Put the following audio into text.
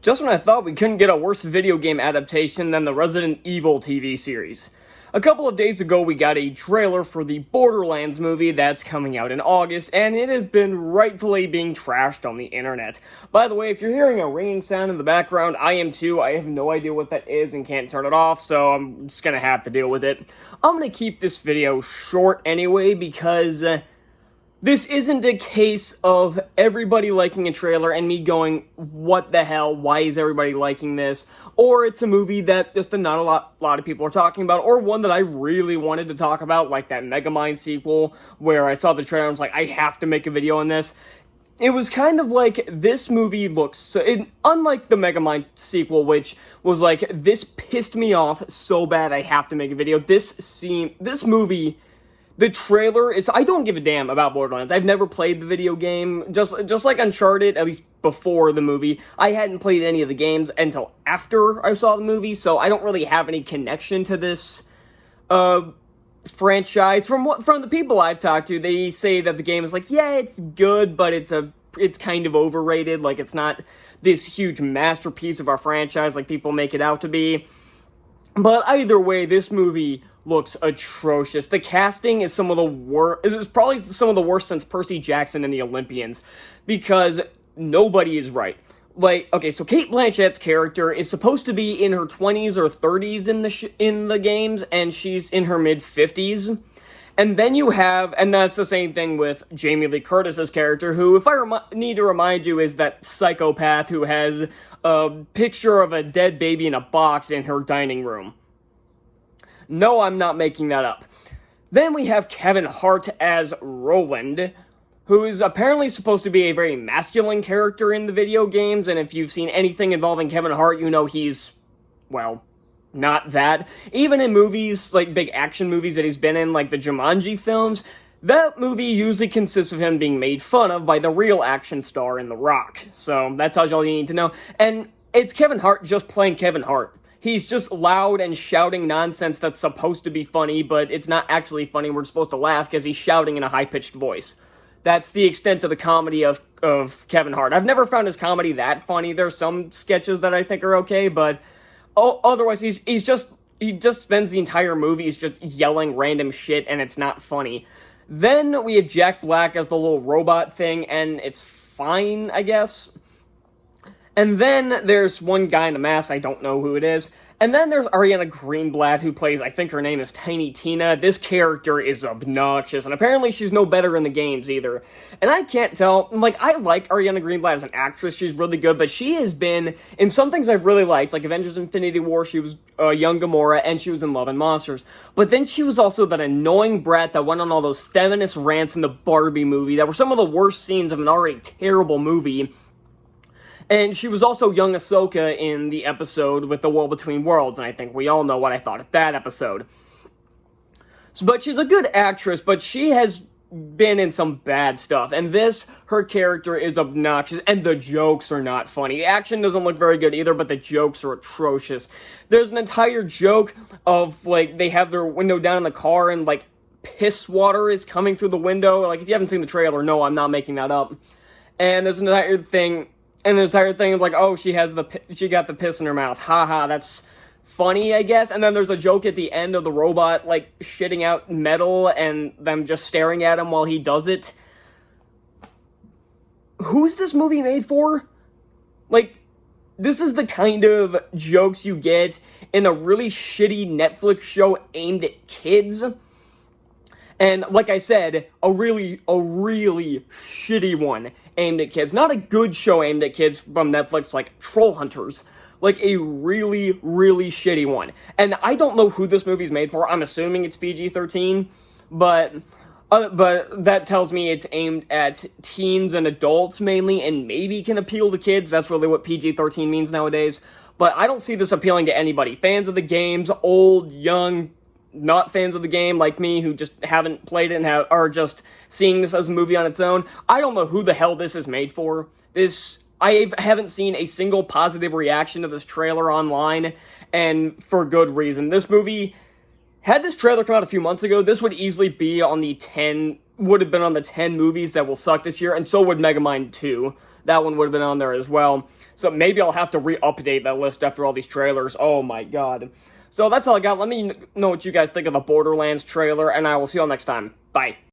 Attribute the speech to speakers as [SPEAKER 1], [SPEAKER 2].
[SPEAKER 1] Just when I thought we couldn't get a worse video game adaptation than the Resident Evil TV series. A couple of days ago, we got a trailer for the Borderlands movie that's coming out in August, and it has been rightfully being trashed on the internet. By the way, if you're hearing a ringing sound in the background, I am too. I have no idea what that is and can't turn it off, so I'm just gonna have to deal with it. I'm gonna keep this video short anyway, because this isn't a case of everybody liking a trailer and me going, what the hell, why is everybody liking this? Or it's a movie that just not a lot of people are talking about, or one that I really wanted to talk about, like that Megamind sequel, where I saw the trailer and was like, I have to make a video on this. It was kind of like, this movie looks so, unlike the Megamind sequel, which was like, this pissed me off so bad I have to make a video. This movie, the trailer is, I don't give a damn about Borderlands. I've never played the video game, just like Uncharted, at least before the movie. I hadn't played any of the games until after I saw the movie, so I don't really have any connection to this, franchise. From the people I've talked to, they say that the game is like, yeah, it's good, but it's kind of overrated, like it's not this huge masterpiece of our franchise like people make it out to be. But either way, this movie looks atrocious. The casting is some of the worst. It was probably some of the worst since Percy Jackson and the Olympians, because nobody is right. Like, okay, so Cate Blanchett's character is supposed to be in her 20s or 30s in the games, and she's in her mid-50s. And then you have, and that's the same thing with Jamie Lee Curtis's character, who, if I need to remind you, is that psychopath who has a picture of a dead baby in a box in her dining room. No, I'm not making that up. Then we have Kevin Hart as Roland, who is apparently supposed to be a very masculine character in the video games, and if you've seen anything involving Kevin Hart, you know he's, well, not that. Even in movies, like big action movies that he's been in, like the Jumanji films, that movie usually consists of him being made fun of by the real action star in The Rock. So that tells you all you need to know. And it's Kevin Hart just playing Kevin Hart. He's just loud and shouting nonsense that's supposed to be funny, but it's not actually funny. We're supposed to laugh because he's shouting in a high-pitched voice. That's the extent of the comedy of Kevin Hart. I've never found his comedy that funny. There's some sketches that I think are okay, but otherwise he just spends the entire movie just yelling random shit, and it's not funny. Then we have Jack Black as the little robot thing, and it's fine, I guess. And then there's one guy in a mask, I don't know who it is. And then there's Ariana Greenblad, who plays, I think her name is Tiny Tina. This character is obnoxious, and apparently she's no better in the games either. And I can't tell, like, I like Ariana Greenblad as an actress, she's really good, but she has been in some things I've really liked, like Avengers Infinity War, she was young Gamora, and she was in Love and Monsters. But then she was also that annoying brat that went on all those feminist rants in the Barbie movie that were some of the worst scenes of an already terrible movie. And she was also young Ahsoka in the episode with The World Between Worlds, and I think we all know what I thought of that episode. But she's a good actress, but she has been in some bad stuff, and her character is obnoxious, and the jokes are not funny. The action doesn't look very good either, but the jokes are atrocious. There's an entire joke of, like, they have their window down in the car, and, like, piss water is coming through the window. Like, if you haven't seen the trailer, no, I'm not making that up. And there's an entire thing... And the entire thing is like, oh, she got the piss in her mouth. Haha, that's funny, I guess. And then there's a joke at the end of the robot, like, shitting out metal and them just staring at him while he does it. Who's this movie made for? Like, this is the kind of jokes you get in a really shitty Netflix show aimed at kids. And like I said, a really shitty one aimed at kids. Not a good show aimed at kids from Netflix like Troll Hunters. Like a really shitty one. And I don't know who this movie's made for. I'm assuming it's PG-13. But that tells me it's aimed at teens and adults mainly, and maybe can appeal to kids. That's really what PG-13 means nowadays. But I don't see this appealing to anybody. Fans of the games, old, young, not fans of the game like me who just haven't played it and are just seeing this as a movie on its own. I don't know who the hell this is made for. I haven't seen a single positive reaction to this trailer online, and for good reason. This movie, had this trailer come out a few months ago, this would easily be on the 10 movies that will suck this year, and so would Megamind 2. that one would have been on there as well. So maybe I'll have to re-update that list after all these trailers. Oh my god. So that's all I got. Let me know what you guys think of the Borderlands trailer, and I will see you all next time. Bye.